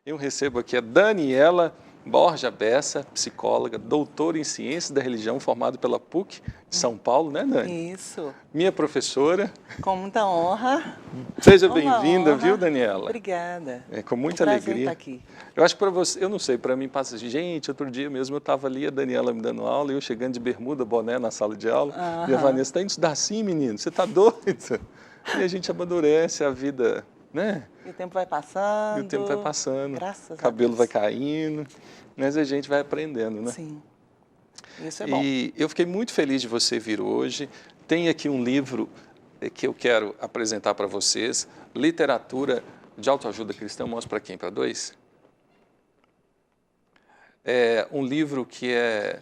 Eu recebo aqui a Daniela Borja Bessa, psicóloga, doutora em Ciências da Religião, formada pela PUC de São Paulo, né, Dani? Isso. Minha professora. Com muita honra. Seja bem-vinda, viu, Daniela? Obrigada. Com muita prazer alegria. Estar aqui. Eu acho que para você, eu não sei, para mim passa assim, gente, outro dia mesmo eu estava ali, a Daniela me dando aula, e eu chegando de bermuda, boné na sala de aula, e a Vanessa, está indo estudar assim, menino? Você está doido? E a gente amadurece a vida, né? E o tempo vai passando. E o tempo vai passando. Graças a Deus. O cabelo vai caindo, mas a gente vai aprendendo, né? Sim. Isso é bom. E eu fiquei muito feliz de você vir hoje. Tem aqui um livro que eu quero apresentar para vocês, Literatura de Autoajuda Cristã. Mostra para quem? Para dois? É um livro que é...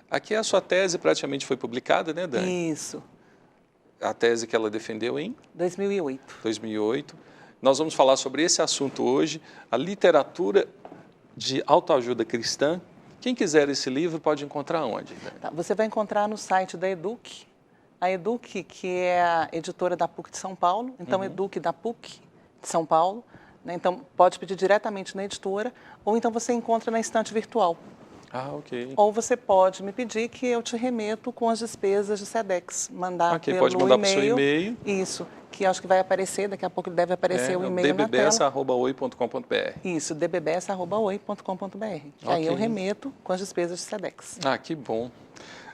Aqui a sua tese praticamente foi publicada, né, Dani? Isso. A tese que ela defendeu em? 2008. 2008. Nós vamos falar sobre esse assunto hoje, a literatura de autoajuda cristã. Quem quiser esse livro pode encontrar onde? Tá, você vai encontrar no site da Educ. A Educ, que é a editora da PUC de São Paulo, então Educ da PUC de São Paulo, né? Então pode pedir diretamente na editora, ou então você encontra na estante virtual. Ah, ok. Ou você pode me pedir que eu te remeto com as despesas de SEDEX, mandar pelo pode mandar para o seu e-mail. Isso, que acho que vai aparecer, daqui a pouco deve aparecer o e-mail na tela. dbbessa@oi.com.br. Isso, dbbessa@oi.com.br. Que aí eu remeto com as despesas de SEDEX. Ah, que bom.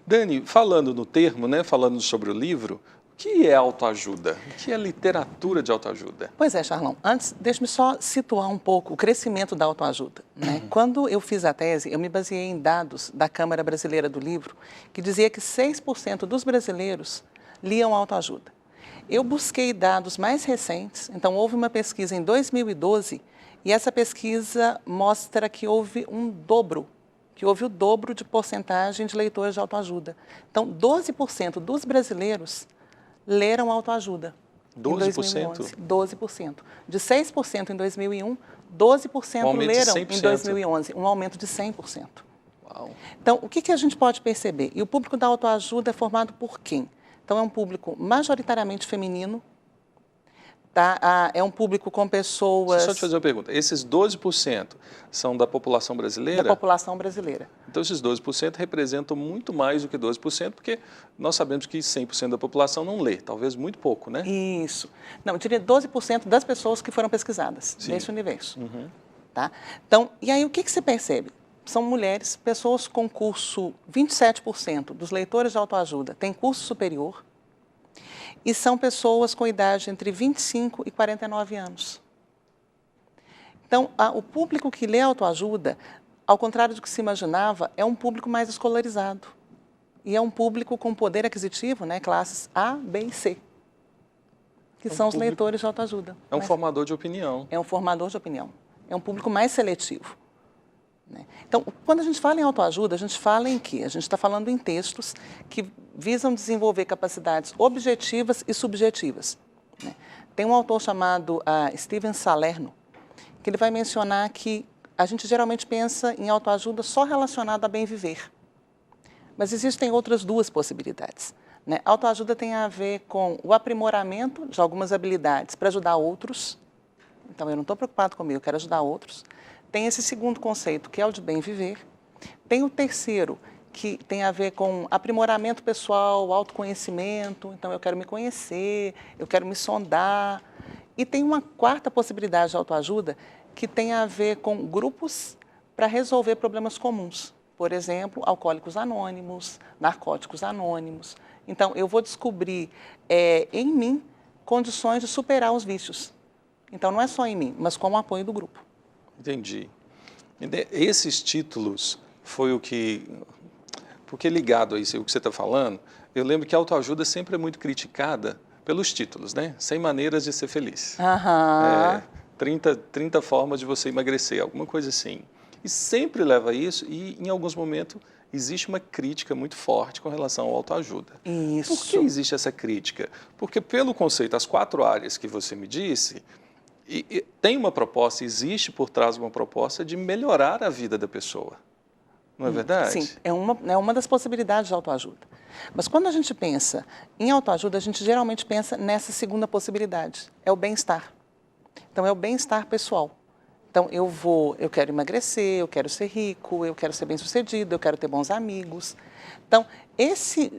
Dani, falando no termo, né, falando sobre o livro, o que é autoajuda? O que é literatura de autoajuda? Pois é, Charlão. Antes, deixe-me só situar um pouco o crescimento da autoajuda, né? Quando eu fiz a tese, eu me baseei em dados da Câmara Brasileira do Livro, que dizia que 6% dos brasileiros liam autoajuda. Eu busquei dados mais recentes, então houve uma pesquisa em 2012, e essa pesquisa mostra que houve o dobro de porcentagem de leitores de autoajuda. Então, 12% dos brasileiros leram autoajuda. 12%? 12%. De 6% em 2001, 12% leram em 2011, um aumento de 100%. Uau. Então, o que a gente pode perceber? E o público da autoajuda é formado por quem? Então, é um público majoritariamente feminino, tá? É um público com pessoas... Deixa eu só te fazer uma pergunta. Esses 12% são da população brasileira? Da população brasileira. Então, esses 12% representam muito mais do que 12%, porque nós sabemos que 100% da população não lê, talvez muito pouco, né? Isso. Não, eu diria 12% das pessoas que foram pesquisadas nesse universo. Tá? Então, e aí o que se percebe? São mulheres, pessoas com curso, 27% dos leitores de autoajuda têm curso superior, e são pessoas com idade entre 25 e 49 anos. Então, o público que lê autoajuda, ao contrário do que se imaginava, é um público mais escolarizado. E é um público com poder aquisitivo, né, classes A, B e C, que são os leitores de autoajuda. É um formador de opinião. É um formador de opinião. É um público mais seletivo. Então, quando a gente fala em autoajuda, a gente fala em quê? A gente está falando em textos que visam desenvolver capacidades objetivas e subjetivas. Tem um autor chamado Steven Salerno, que ele vai mencionar que a gente geralmente pensa em autoajuda só relacionada a bem viver. Mas existem outras duas possibilidades. Autoajuda tem a ver com o aprimoramento de algumas habilidades para ajudar outros. Então, eu não estou preocupado comigo, eu quero ajudar outros. Tem esse segundo conceito, que é o de bem viver. Tem o terceiro, que tem a ver com aprimoramento pessoal, autoconhecimento. Então, eu quero me conhecer, eu quero me sondar. E tem uma quarta possibilidade de autoajuda, que tem a ver com grupos para resolver problemas comuns. Por exemplo, alcoólicos anônimos, narcóticos anônimos. Então, eu vou descobrir em mim condições de superar os vícios. Então, não é só em mim, mas com o apoio do grupo. Entendi. Esses títulos foi o que... Porque ligado a isso, o que você está falando, eu lembro que a autoajuda sempre é muito criticada pelos títulos, né? 100 maneiras de ser feliz. 30 formas de você emagrecer, alguma coisa assim. E sempre leva a isso e, em alguns momentos, existe uma crítica muito forte com relação à autoajuda. Isso. Por que existe essa crítica? Porque, pelo conceito, as 4 áreas que você me disse... E tem uma proposta, existe por trás uma proposta de melhorar a vida da pessoa. Não é verdade? Sim, é uma das possibilidades de autoajuda. Mas quando a gente pensa em autoajuda, a gente geralmente pensa nessa segunda possibilidade, é o bem-estar. Então, é o bem-estar pessoal. Então, eu quero emagrecer, eu quero ser rico, eu quero ser bem-sucedido, eu quero ter bons amigos. Então, esse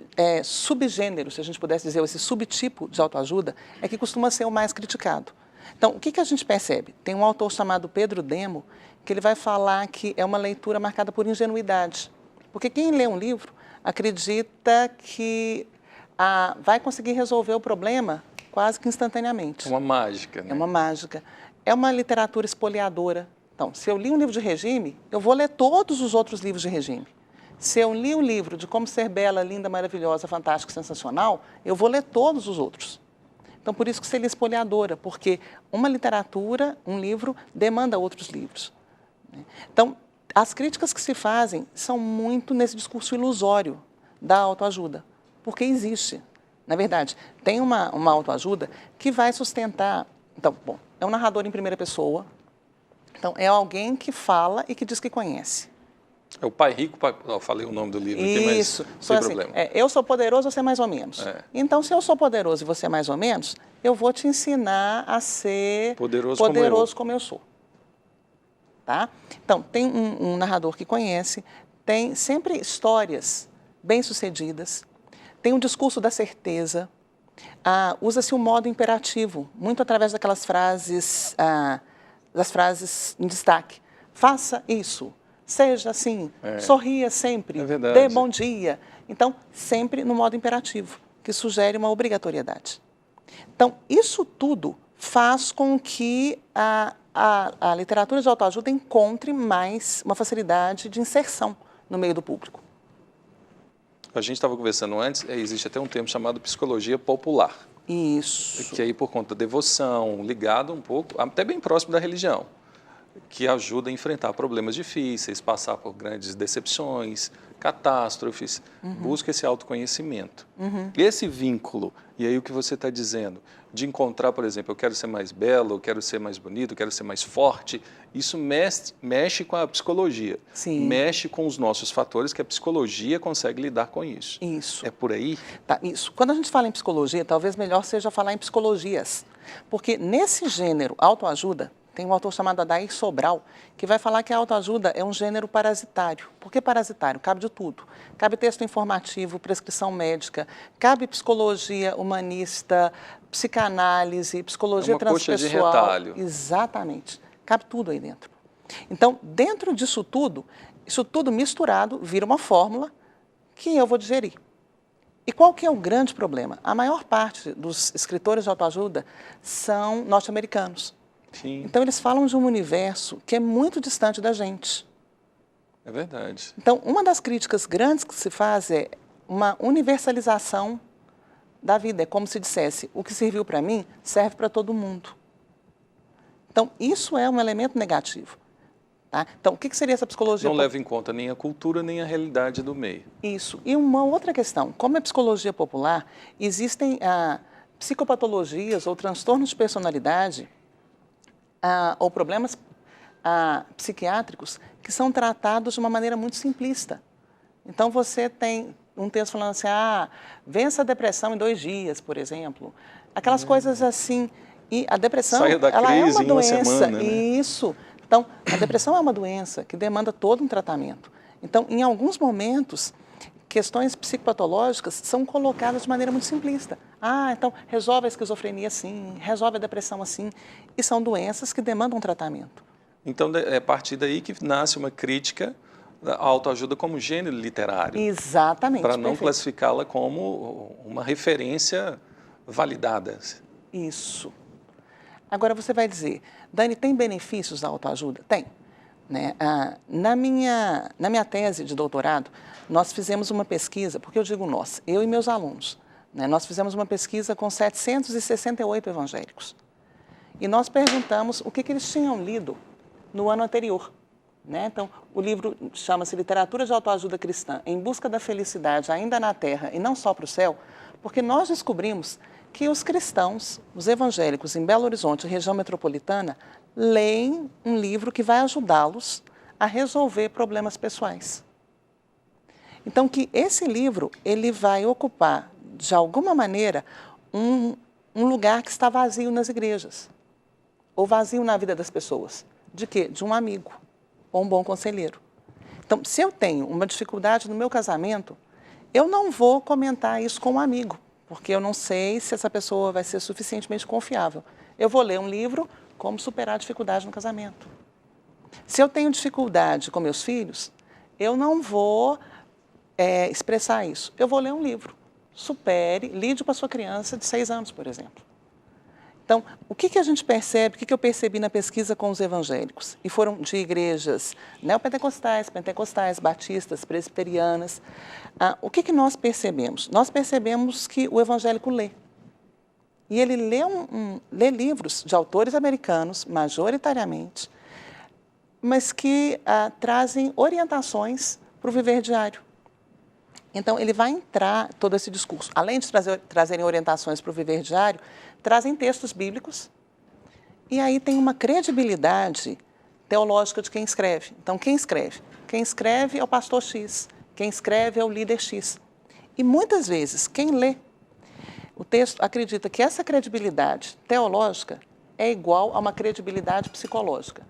subgênero, se a gente pudesse dizer, esse subtipo de autoajuda, é que costuma ser o mais criticado. Então, o que a gente percebe? Tem um autor chamado Pedro Demo, que ele vai falar que é uma leitura marcada por ingenuidade. Porque quem lê um livro acredita que vai conseguir resolver o problema quase que instantaneamente. É uma mágica, né? É uma mágica. É uma literatura espoliadora. Então, se eu li um livro de regime, eu vou ler todos os outros livros de regime. Se eu li um livro de como ser bela, linda, maravilhosa, fantástica, sensacional, eu vou ler todos os outros. Então, por isso que seria espoliadora, porque uma literatura, um livro, demanda outros livros. Então, as críticas que se fazem são muito nesse discurso ilusório da autoajuda, porque existe. Na verdade, tem uma autoajuda que vai sustentar... Então, bom, é um narrador em primeira pessoa, então é alguém que fala e que diz que conhece. É o Pai Rico, eu falei o nome do livro aqui, mas Isso, sem assim, problema. Eu sou poderoso, você é mais ou menos. É. Então, se eu sou poderoso e você é mais ou menos, eu vou te ensinar a ser Poderoso como eu sou. Tá? Então, tem um narrador que conhece, tem sempre histórias bem-sucedidas, tem um discurso da certeza, usa-se um modo imperativo, muito através daquelas frases, das frases em destaque. Faça isso, seja assim, sorria sempre, dê bom dia. Então, sempre no modo imperativo, que sugere uma obrigatoriedade. Então, isso tudo faz com que a literatura de autoajuda encontre mais uma facilidade de inserção no meio do público. A gente estava conversando antes, existe até um termo chamado psicologia popular. Isso. Que aí, por conta da devoção, ligado um pouco, até bem próximo da religião, que ajuda a enfrentar problemas difíceis, passar por grandes decepções, catástrofes, busca esse autoconhecimento. Esse vínculo, e aí o que você está dizendo, de encontrar, por exemplo, eu quero ser mais belo, eu quero ser mais bonito, eu quero ser mais forte, isso mexe com a psicologia. Sim. Mexe com os nossos fatores que a psicologia consegue lidar com isso. Isso. É por aí? Tá, isso. Quando a gente fala em psicologia, talvez melhor seja falar em psicologias. Porque nesse gênero autoajuda, tem um autor chamado Adair Sobral, que vai falar que a autoajuda é um gênero parasitário. Por que parasitário? Cabe de tudo. Cabe texto informativo, prescrição médica, cabe psicologia humanista, psicanálise, psicologia transpessoal. Coxa de retalho. Exatamente. Cabe tudo aí dentro. Então, dentro disso tudo, isso tudo misturado vira uma fórmula que eu vou digerir. E qual que é o grande problema? A maior parte dos escritores de autoajuda são norte-americanos. Sim. Então, eles falam de um universo que é muito distante da gente. É verdade. Então, uma das críticas grandes que se faz é uma universalização da vida. É como se dissesse, o que serviu para mim serve para todo mundo. Então, isso é um elemento negativo. Tá? Então, o que seria essa psicologia? Não leva em conta nem a cultura, nem a realidade do meio. Isso. E uma outra questão, como é psicologia popular, existem psicopatologias ou transtornos de personalidade ou problemas psiquiátricos que são tratados de uma maneira muito simplista. Então, você tem um texto falando assim, vença a depressão em 2 dias, por exemplo. Aquelas coisas assim. E a depressão, Saia da ela é crise uma em uma doença. semana, né? Isso. Então, a depressão é uma doença que demanda todo um tratamento. Então, em alguns momentos, questões psicopatológicas são colocadas de maneira muito simplista. Então, resolve a esquizofrenia assim, resolve a depressão assim. E são doenças que demandam tratamento. Então, é a partir daí que nasce uma crítica da autoajuda como gênero literário. Exatamente. Para não classificá-la como uma referência validada. Isso. Agora, você vai dizer, Dani, tem benefícios da autoajuda? Tem. Né? Na minha tese de doutorado, nós fizemos uma pesquisa, porque eu digo nós, eu e meus alunos, né? Nós fizemos uma pesquisa com 768 evangélicos. E nós perguntamos o que eles tinham lido no ano anterior. Né? Então, o livro chama-se Literatura de Autoajuda Cristã, em busca da felicidade ainda na Terra e não só para o céu, porque nós descobrimos que os cristãos, os evangélicos em Belo Horizonte, região metropolitana, leem um livro que vai ajudá-los a resolver problemas pessoais. Então, que esse livro ele vai ocupar, de alguma maneira, um lugar que está vazio nas igrejas, ou vazio na vida das pessoas. de quê? De um amigo ou um bom conselheiro. Então, se eu tenho uma dificuldade no meu casamento, eu não vou comentar isso com um amigo, porque eu não sei se essa pessoa vai ser suficientemente confiável. Eu vou ler um livro, Como Superar a Dificuldade no Casamento. Se eu tenho dificuldade com meus filhos, eu não vou expressar isso. Eu vou ler um livro. Supere, lide com a sua criança de 6 anos, por exemplo. Então, o que a gente percebe, o que eu percebi na pesquisa com os evangélicos? E foram de igrejas neopentecostais, pentecostais, batistas, presbiterianas. O que nós percebemos? Nós percebemos que o evangélico lê. E ele lê livros de autores americanos, majoritariamente, mas que trazem orientações para o viver diário. Então, ele vai entrar todo esse discurso. Além de trazerem orientações para o viver diário, trazem textos bíblicos. E aí tem uma credibilidade teológica de quem escreve. Então, quem escreve? Quem escreve é o pastor X. Quem escreve é o líder X. E muitas vezes, quem lê o texto acredita que essa credibilidade teológica é igual a uma credibilidade psicológica.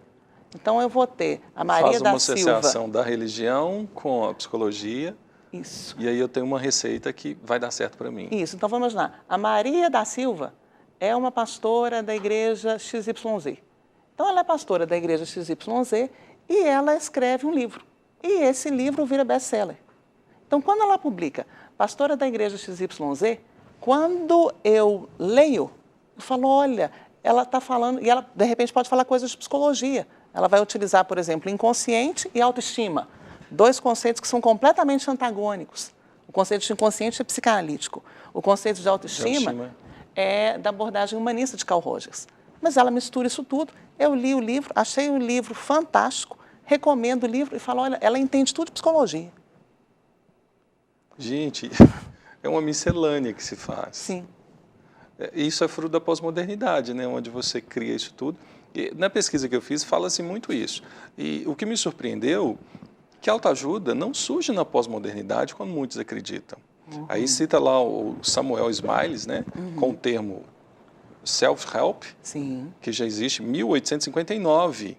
Então, eu vou ter a Maria da Silva... Faz uma associação da religião com a psicologia. Isso. E aí eu tenho uma receita que vai dar certo para mim. Isso. Então, vamos imaginar. A Maria da Silva é uma pastora da igreja XYZ. Então, ela é pastora da igreja XYZ e ela escreve um livro. E esse livro vira best-seller. Então, quando ela publica pastora da igreja XYZ, quando eu leio, eu falo, olha, ela está falando... E ela, de repente, pode falar coisas de psicologia. Ela vai utilizar, por exemplo, inconsciente e autoestima. 2 conceitos que são completamente antagônicos. O conceito de inconsciente é psicanalítico. O conceito de autoestima é da abordagem humanista de Carl Rogers. Mas ela mistura isso tudo. Eu li o livro, achei o livro fantástico, recomendo o livro e falo, olha, ela entende tudo de psicologia. Gente, é uma miscelânea que se faz. Sim. Isso é fruto da pós-modernidade, né? Onde você cria isso tudo. E na pesquisa que eu fiz, fala-se muito isso. E o que me surpreendeu que a autoajuda não surge na pós-modernidade, como muitos acreditam. Uhum. Aí cita lá o Samuel Smiles, né, com o termo self-help, que já existe em 1859,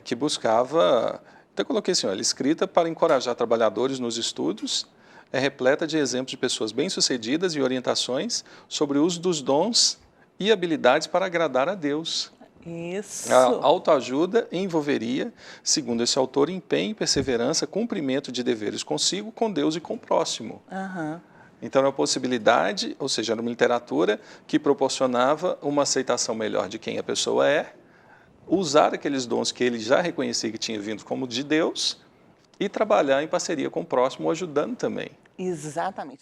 que buscava... Então, eu coloquei assim, olha, escrita para encorajar trabalhadores nos estudos, é repleta de exemplos de pessoas bem-sucedidas e orientações sobre o uso dos dons e habilidades para agradar a Deus. Isso. A autoajuda envolveria, segundo esse autor, empenho, perseverança, cumprimento de deveres consigo, com Deus e com o próximo. Uhum. Então, era uma possibilidade, ou seja, era uma literatura que proporcionava uma aceitação melhor de quem a pessoa é, usar aqueles dons que ele já reconhecia que tinha vindo como de Deus e trabalhar em parceria com o próximo, ajudando também. Exatamente.